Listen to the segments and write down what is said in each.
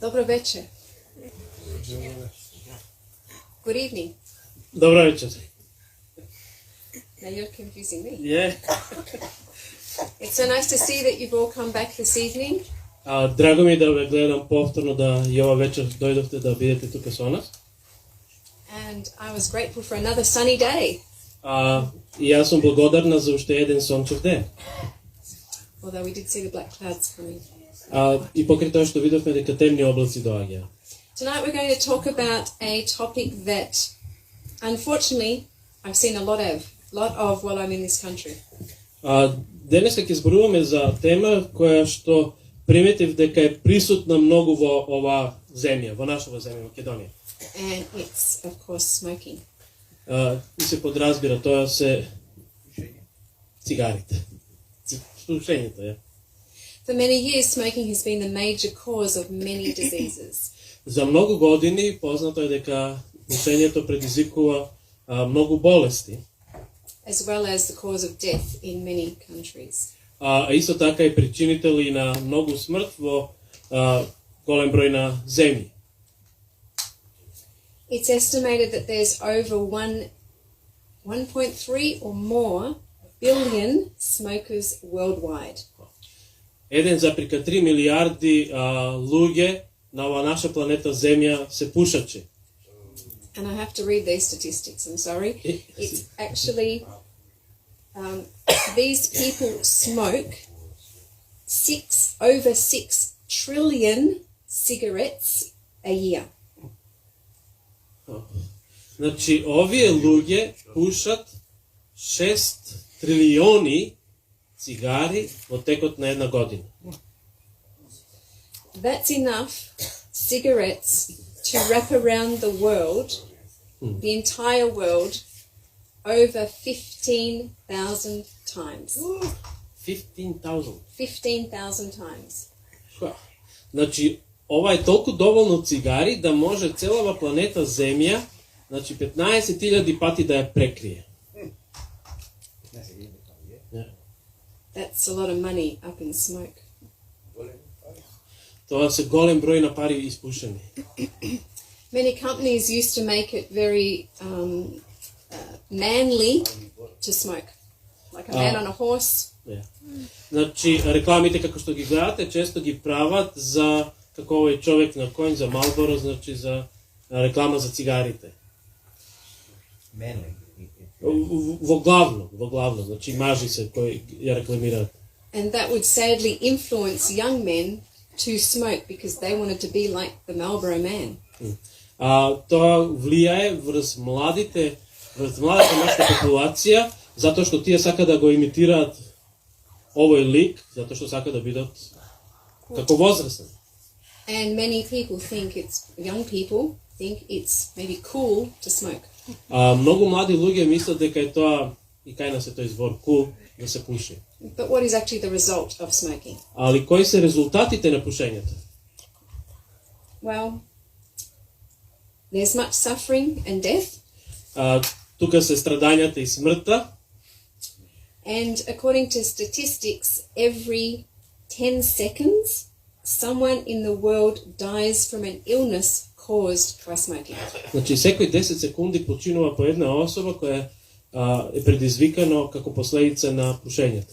Dobro večer. Good evening. Dobro večer. Now you're confusing me. Yeah. It's so nice to see that you've all come back this evening. Драго ми е да ве гледам повторно да и ова вечер дојдовте да бидете тука со нас. And I was grateful for another sunny day. И јас сум благодарна за уште еден сончев ден. Although we did see the black clouds coming. И покрај тоа што видовме дека темни облаци доаѓаа. Tonight we're going to talk about a topic that unfortunately I've seen a lot of while I'm in this country. Денеска ќе зборуваме за тема која што приметив дека е присутна многу во оваа земја, во нашава земја, Македонија. And it's, of course, smoking. И се подразбира, тоа се цигарите. Пушењето, ја. For many years, smoking has been the major cause of many diseases. За многу години познато е дека пушењето предизвикува многу болести. As well as the cause of death in many countries. Исто така и причинител и на многу смрт во голем број на земји. It's estimated that there's over 1.3 or more billion smokers worldwide. 1,3 милиарди луѓе на оваа наша планета Земја се пушачи. And I have to read these statistics, I'm sorry. It's actually, these people smoke over 6 trillion cigarettes a year. Значи, овие луѓе пушат 6 трилиони цигари во текот на една година. That's enough cigarettes to wrap around the world, the entire world, over 15,000 times. 15,000. 15,000 times. Значи, ова е толку доволно цигари да може целава планета Земја, значи 15,000 пати да ја прекрие. That's a lot of money up in smoke. Тоа се голем број на пари испушени. Many companies used to make it very manly to smoke. Like a man on a horse. Значи, рекламите како што ги гледате, често ги прават за како овој човек на конј, за Малборо, значи за реклама за цигарите. Manly. Во главно, значи мажи се кои ја рекламираат. And that would sadly influence young men to smoke because they wanted to be like the Marlboro man. Тоа влијае врз младата нашата популација, затоа што тие сака да го имитираат овој лик, затоа што сака да бидат како возрастен. And many people young people think it's maybe cool to smoke. Многу млади луѓе мислат дека е тоа и кај нас е тој збор cool да се пуши. But what is actually the result of smoking? Али кои се резултатите на пушењето? Well, there's much suffering and death. Тука се страдањата и смртта. And according to statistics, every 10 seconds, someone in the world dies from an illness caused by smoking. Значи, секој 10 секунди починува по една особа која е предизвикано како последица на пушењето.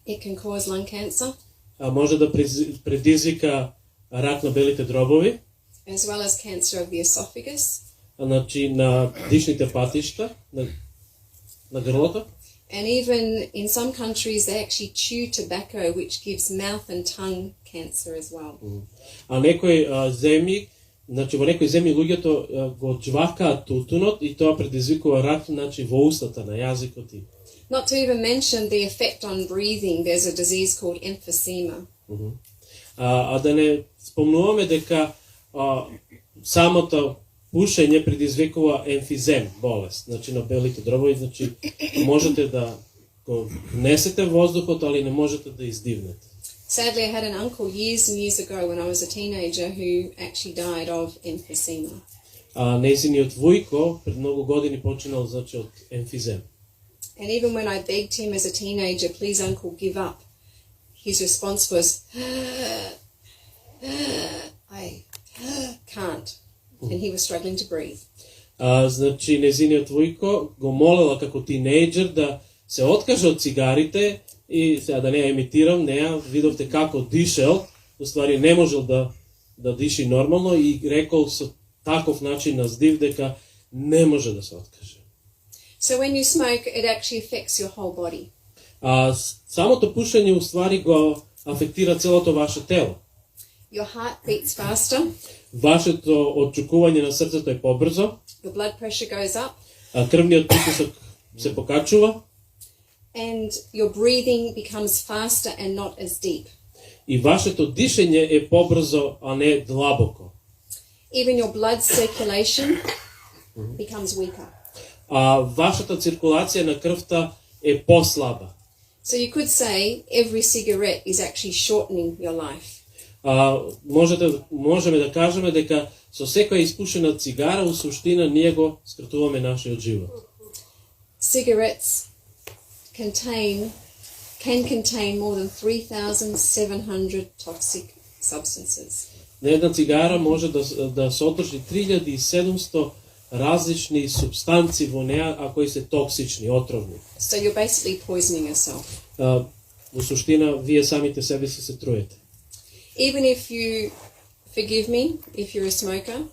It can cause lung cancer. Може да предизвика рак на белите дробови. As well as cancer of the esophagus. Значи, на дишните патишта, на грлото. And even in some countries they actually chew tobacco, which gives mouth and tongue cancer as well. Некои земји, значи во некои земји луѓето го џвакаат тутунот и тоа предизвикува рак, значи во устата, на јазикот и. Not to even mention the effect on breathing. There's a disease called emphysema. Да не спомнуваме дека самото пушење предизвикува емфизем, болест, значи на белите дробови, значи можете да го несете воздухот, али не можете да издивнете. Sadly, I had an uncle years and years ago when I was a teenager who actually died of emphysema. Нејзиниот вујко пред многу години починал, значи, од емфизем. And even when I begged him as a teenager, please uncle, give up, his response was, I can't. And he was struggling to breathe. Значи, незиниот војко го молела како тинејџер да се откаже од цигарите и сега да не ја емитирам, неа видовте како дишел, уствари не можел да диши нормално и рекол со таков начин на здив дека не може да се откаже. So when you smoke, it actually affects your whole body. Самото пушење уствари го афектира целото ваше тело. Your heart beats faster, Вашето отчукување на срцето е побрзо, your blood pressure goes up, крвниот притисок се покачува and your breathing becomes faster and not as deep. и вашето дишење е побрзо, а не длабоко. Even your blood circulation becomes weaker. Вашата циркулација на крвта е послаба. So you could say every cigarette is actually shortening your life. Можеме да кажеме дека со секоја испушена цигара, у суштина, ние го скратуваме нашиот живот. Cigarettes can contain more than 3,700 toxic substances. Една цигара може да содржи 3700 различни субстанции во неа, а кои се токсични, отровни. So you're basically poisoning yourself. Во суштина, вие самите себе си се труете. Even if you forgive me, if you're a smoker,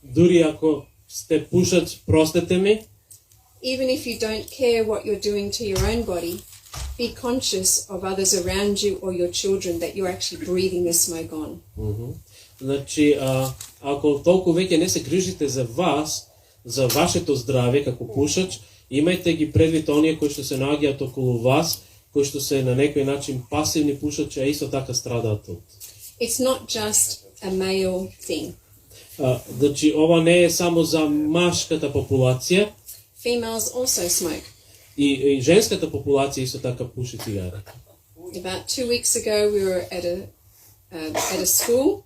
Дури ако сте пушач, простете ми. even if you don't care what you're doing to your own body, be conscious of others around you or your children that you're actually breathing the smoke on. Значи, ако толку веќе не се грижите за вас, за вашето здравје како пушач, имајте ги предвид оние кои што се наоѓаат околу вас, кои што се на некој начин пасивни пушачи, а исто така страдаат од. It's not just a male thing. Значи, ова не е само за машката популација, Females also smoke. и женската популација исто така пуши цигари. About 2 weeks ago, we were at a school,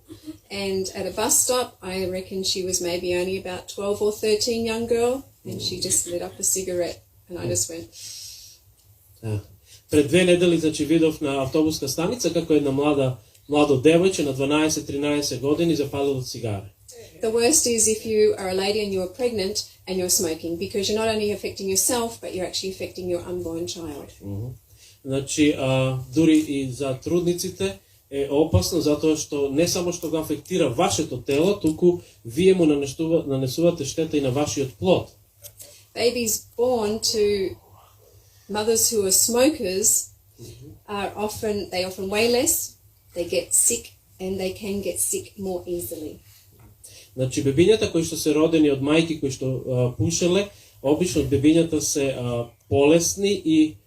and at a bus stop, I reckon she was maybe only about 12 or 13 young girl, and she just lit up a cigarette, and I just went. Пред 2 недели, значи, видов на автобуска станица како една младо девојче на 12-13 години запалила цигара. The worst is if you are a lady and you're pregnant and you're smoking, because you're not only affecting yourself, but you're actually affecting your unborn child. Значи, дури и за трудниците е опасно, затоа што не само што го афектира вашето тело, туку вие му нанесувате штета и на вашиот плод. Babies born to mothers who are smokers they often weigh less, they get sick, and they can get sick more easily. Значи, бебињата кои што се родени од мајки кои што пушеле, обично бебињата се полесни и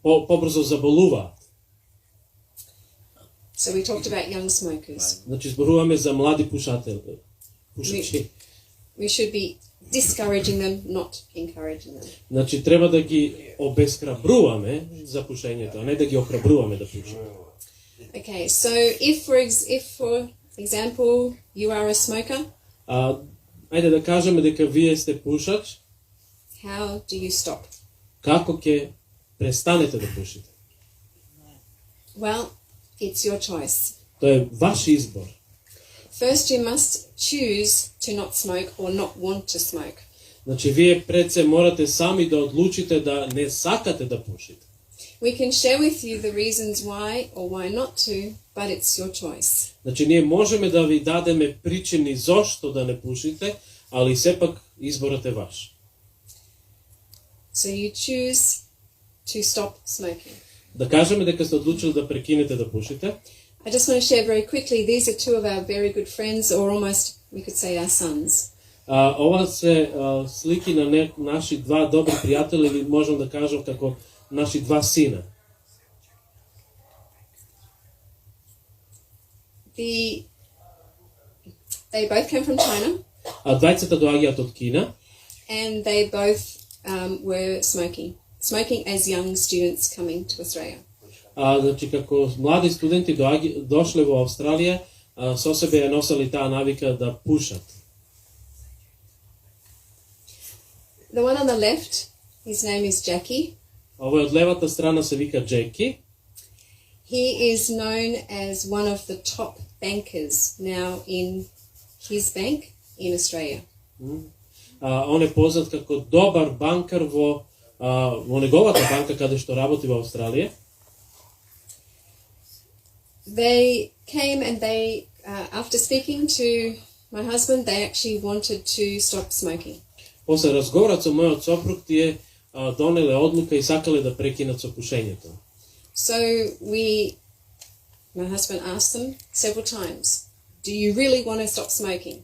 побрзо заболуваат. So we talked about young smokers. Значи, зборуваме за млади пушачи. We should be discouraging them, not encouraging them. Значи, треба да ги обесхрабруваме за пушењето, а не да ги охрабруваме да пушат. Okay, so if for example you are a smoker, ајде да кажеме дека вие сте пушач, how do you stop? како ќе престанете да пушите? Well, it's your choice. Тоа е ваш избор. First, you must choose to not smoke or not want to smoke. Значи, вие пред се морате сами да одлучите да не сакате да пушите. We can share with you the reasons why or why not to, but it's your choice. Значи, ние можеме да ви дадеме причини зошто да не пушите, али сепак изборот е ваш. So you choose to stop smoking. Да кажеме дека сте одлучили да прекинете да пушите. I just want to share very quickly, these are two of our very good friends, or almost, we could say, our sons. Ова се слики на наши два добри пријатели, или можам да кажам како наши два сина. They both came from China. Двајцата доаѓаат од Кина. And they both were smoking as young students coming to Australia. Значи, како млади студенти дошле во Австралија, со себе ја носели таа навика да пушат. The one on the left, his name is Jackie. Овој од левата страна се вика Джеки. He is known as one of the top bankers now in his bank in Australia. Он е познат како добар банкар во неговата банка каде што работи во Австралија. They came and they, after speaking to my husband, they actually wanted to stop smoking. После разговорот со мојот сопруг тие донеле одлука и сакале да прекинат со пушењето. So my husband asked them several times, do you really want to stop smoking?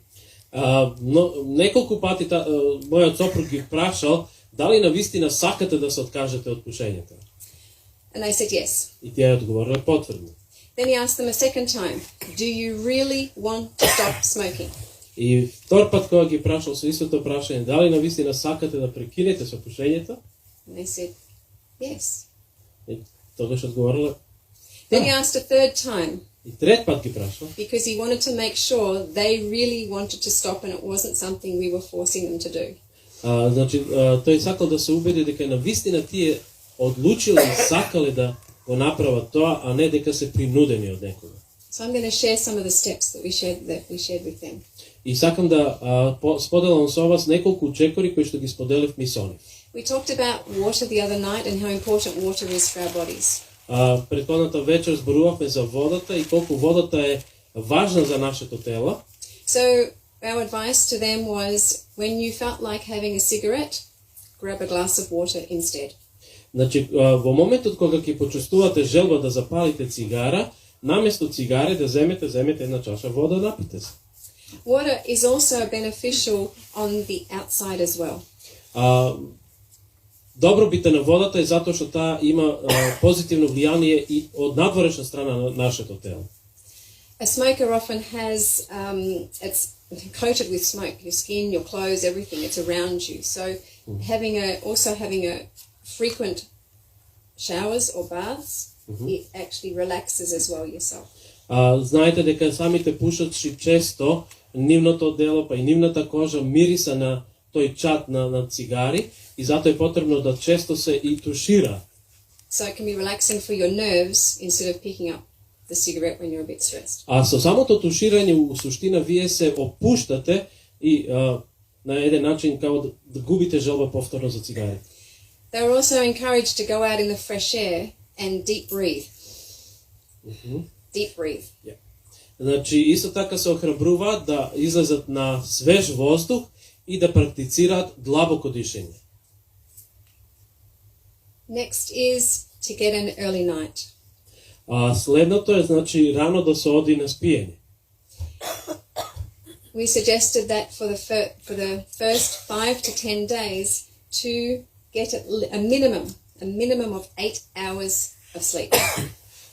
Но неколку пати мојот сопруг ги прашал дали навистина сакате да се откажете од пушењето. And they said yes. И тие одговориле потврдно. Then he asked them a second time, do you really want to stop smoking? И втор пат кога ги прашал со истото прашање дали навистина сакате да прекинете со пушењето? And they said yes. И тогаш одговориле. Then he asked a third time, И трет пат ги прашал. because he wanted to make sure they really wanted to stop and it wasn't something we were forcing them to do. Значи, тој сакал да се убеди дека навистина тие одлучиле и сакале да го направат тоа, а не дека се принудени од некога. So I'm going to share some of the steps that we shared with them. И сакам да споделам со вас неколку чекори кои што ги споделив мисони. We talked about water the other night and how important water is for our bodies. Претходната вечер зборувавме за водата и колку водата е важна за нашето тело. So our advice to them was, when you felt like having a cigarette, grab a glass of water instead. Значи, во моментот кога ќе почувствувате желба да запалите цигара, наместо цигари да земете една чаша вода да напите се. Water is also beneficial on the outside as well. Добробите на водата е затоа што таа има позитивно влијание и од надворешна страна на нашето тело. A smoker often has, it's coated with smoke, your skin, your clothes, everything, it's around you. So having a frequent showers or baths, it actually relaxes as well yourself. Знаете дека самите пушачи често нивното дело па и нивната кожа мириса на тој чад на цигари и затоа е потребно да често се и тушира. So it can be relaxing for your nerves instead of picking up the cigarette when you're a bit stressed. А со самото туширање у суштина вие се опуштате и на еден начин као да губите желба повторно за цигари. They were also encouraged to go out in the fresh air and deep breathe. Deep breathe. Yeah. Значи, исто така се охрабруваат да излезат на свеж воздух и да практицираат длабоко дишење. Next is to get an early night. Следното е, значи, рано да се оди на спиење. We suggested that for the first 5 to 10 days to get a minimum of 8 hours of sleep.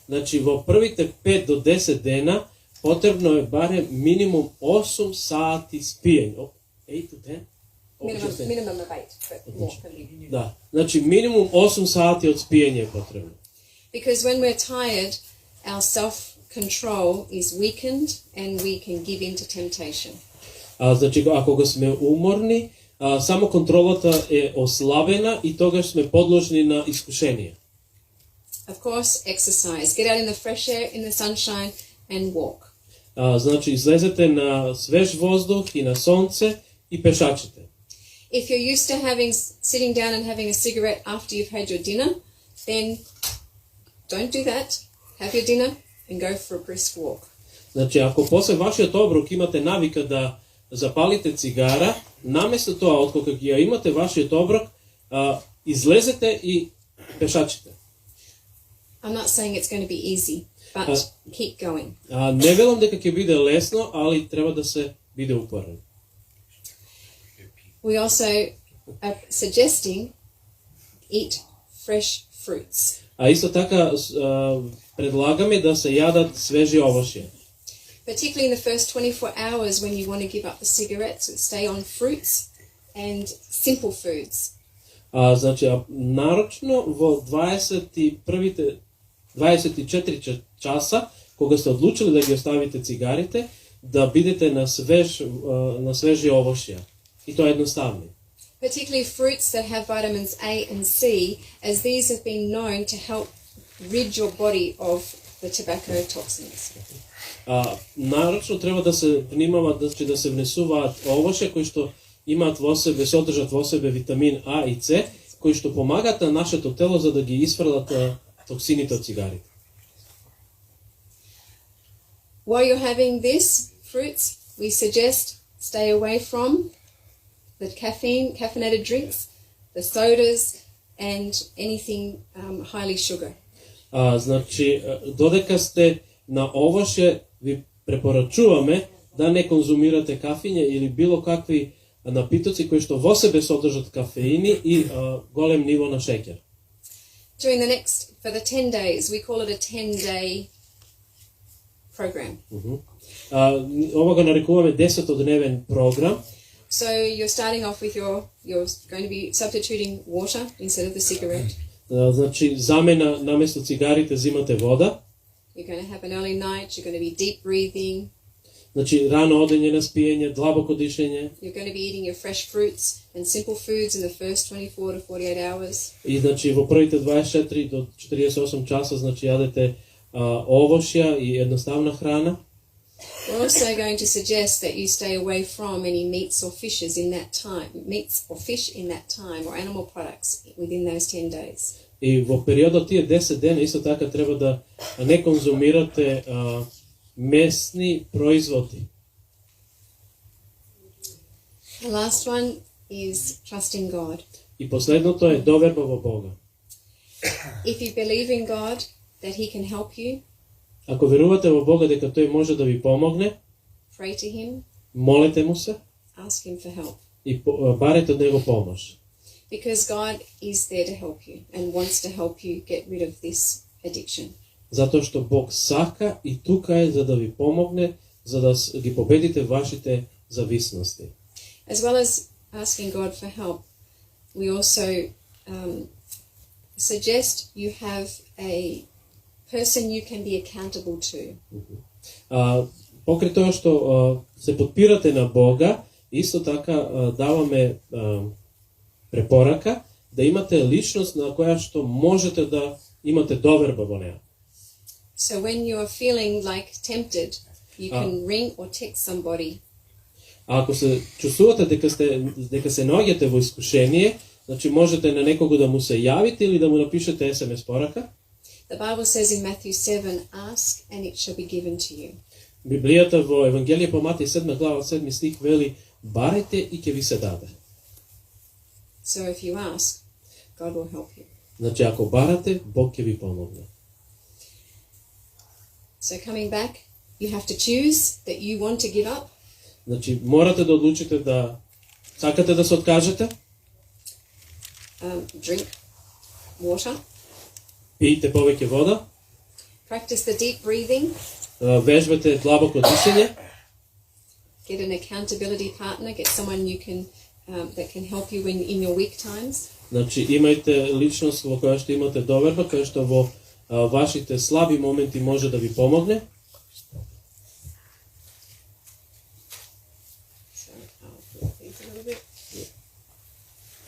Значи, во првите 5 до 10 дена потребно е барем минимум 8 сати спиење. 8 to 10? Minimum of 8, but more can be. Да, значи минимум 8 сати од спиење е потребно. Because when we're tired, our self-control is weakened and we can give in to temptation. Значи, ако го сме уморни, само контролата е ослабена и тогаш сме подложни на искушение. Of course, exercise. Get out in the fresh air, in the sunshine, and walk. Значи, излезете на свеж воздух и на сонце и пешачите. If you're used to sitting down and having a cigarette after you've had your dinner, then don't do that. Have your dinner and go for a brisk walk. Значи, ако после вашиот оброк имате навика да запалите цигара, наместо тоа, откога ги ја имате вашиот оброк, излезете и пешачите. I'm not saying it's going to be easy, but keep going. Не велам дека ќе биде лесно, али треба да се биде упорен. We also are suggesting eat fresh fruits. Исто така предлагаме да се јадат свежи овошје. Particularly in the first 24 hours when you want to give up the cigarettes, stay on fruits and simple foods. Значи, нарочно во 24 часа, кога сте одлучили да ги оставите цигарите, да бидете на свежи овошја. И тоа е едноставно. Particularly fruits that have vitamins A and C, as these have been known to help rid your body of the tobacco toxins. Нарочно треба да се внимава да се внесуваат овошје кои што имаат во себе, содржат во себе витамин А и С, кои што помагаат на нашето тело за да ги исфрлат токсините од цигарите. While you're having these fruits, we suggest stay away from the caffeinated drinks, the sodas, and anything highly sugar. Значи, додека сте на овошје, ви препорачуваме да не конзумирате кафење или било какви напитоци кои што во себе содржат кафеини и голем ниво на шеќер. For the 10 days, we call it a 10-day program. Ова го нарекуваме 10-дневен програм. So you're starting off with you're going to be substituting water instead of the cigarette. Значи, замена наместо цигарите зимате вода. You're going to have an early night, you're going to be deep breathing. Значи, рано одење на спиење, длабоко дишење. You're going to be eating your fresh fruits and simple foods in the first 24 to 48 hours. И значи во првите 24 до 48 часа значи јадете овошја и едноставна храна. We're also going to suggest that you stay away from any meats or fish in that time, or animal products within those 10 days. И во периодот тие 10 дена исто така треба да не конзумирате месни производи. The last one is trust in God. И последното е доверба во Бога. If you believe in God that He can help you, ако верувате во Бога дека тој може да ви помогне, pray to Him, молете му се ask Him for help. и барете од него помош. Because God is there to help you and wants to help you get rid of this addiction. Затоа што Бог сака и тука е за да ви помогне, за да ги победите вашите зависности. As well as asking God for help, we also suggest you have a person you can be accountable to. Покрај тоа што се подпирате на Бога, исто така даваме препорака да имате личност на која што можете да имате доверба во неа. So when you are feeling like tempted, you can ring or text somebody. Ако се чувствувате дека се наоѓате во искушение, значи можете на некого да му се јавите или да му напишете SMS порака. The Bible says in Matthew 7, ask and it shall be given to you. Библијата во Евангелие по Матеј 7 глава 7 стих вели: барете и ќе ви се даде. So if you ask, God will help you. Значи ако барате, Бог ќе ви помогне. So coming back, you have to choose that you want to give up. Значи морате да одлучите да сакате да се откажете. Drink water. Пиете повеќе вода. Practice the deep breathing. Вежбате длабоко дишење. Get an accountability partner. Get someone you can that can help you in your weak times. Значи имајте личност во која што имате доверба, која што во вашите слаби моменти може да ви помогне.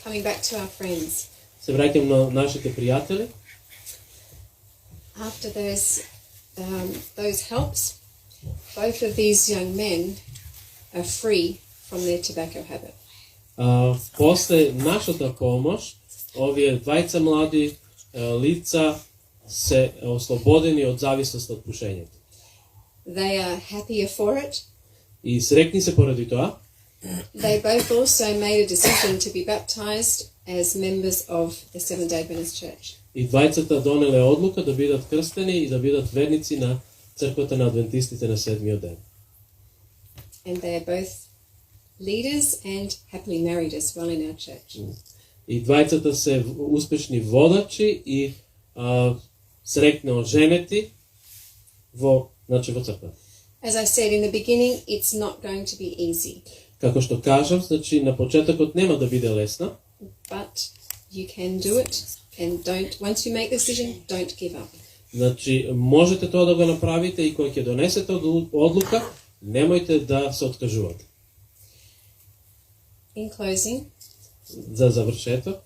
Coming back to our friends. Се враќам на нашите пријатели. After those helps, both of these young men are free from their tobacco habit. После нашата помош, овие двајца млади лица се ослободени од зависност од пушењето. They are happier for it. И среќни се поради тоа. They both also made a decision to be baptized as members of the Seventh-day Adventist Church. И двајцата донеле одлука да бидат крстени и да бидат верници на црквата на адвентистите на седмиот ден. And they are both leaders and happily married as well in our church. И двајцата се успешни водачи и среќно оженети во црквата. As I said in the beginning, it's not going to be easy. Како што кажав, значи на почетокот нема да биде лесно. But you can do it, and once you make the decision, don't give up. Значи можете тоа да го направите и кога ќе донесете одлука, немојте да се откажувате. In closing, за завршеток,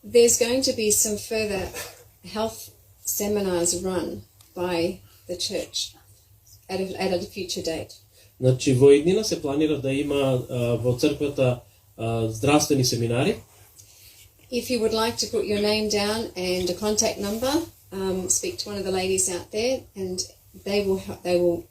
there's going to be some further health seminars run by the church at a future date. Значи во иднина се планира да има во црквата здравствени семинари. If you would like to put your name down and a contact number, speak to one of the ladies out there, and they will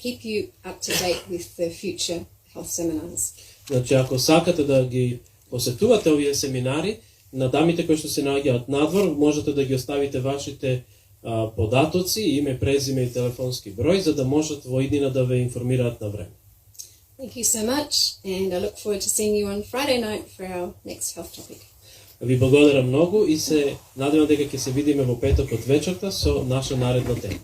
keep you up to date with the future health seminars. Значи ако сакате да ги посетувате овие семинари, на дамите кои што се наоѓаат надвор, можете да ги оставите вашите податоци, име, презиме и телефонски број, за да можат во иднина да ве информираат на време. Thank you so much, and I look forward to seeing you on Friday night for our next health topic. Ви благодарам многу и се надевам дека ќе се видиме во петокот вечерта со наша наредна тема.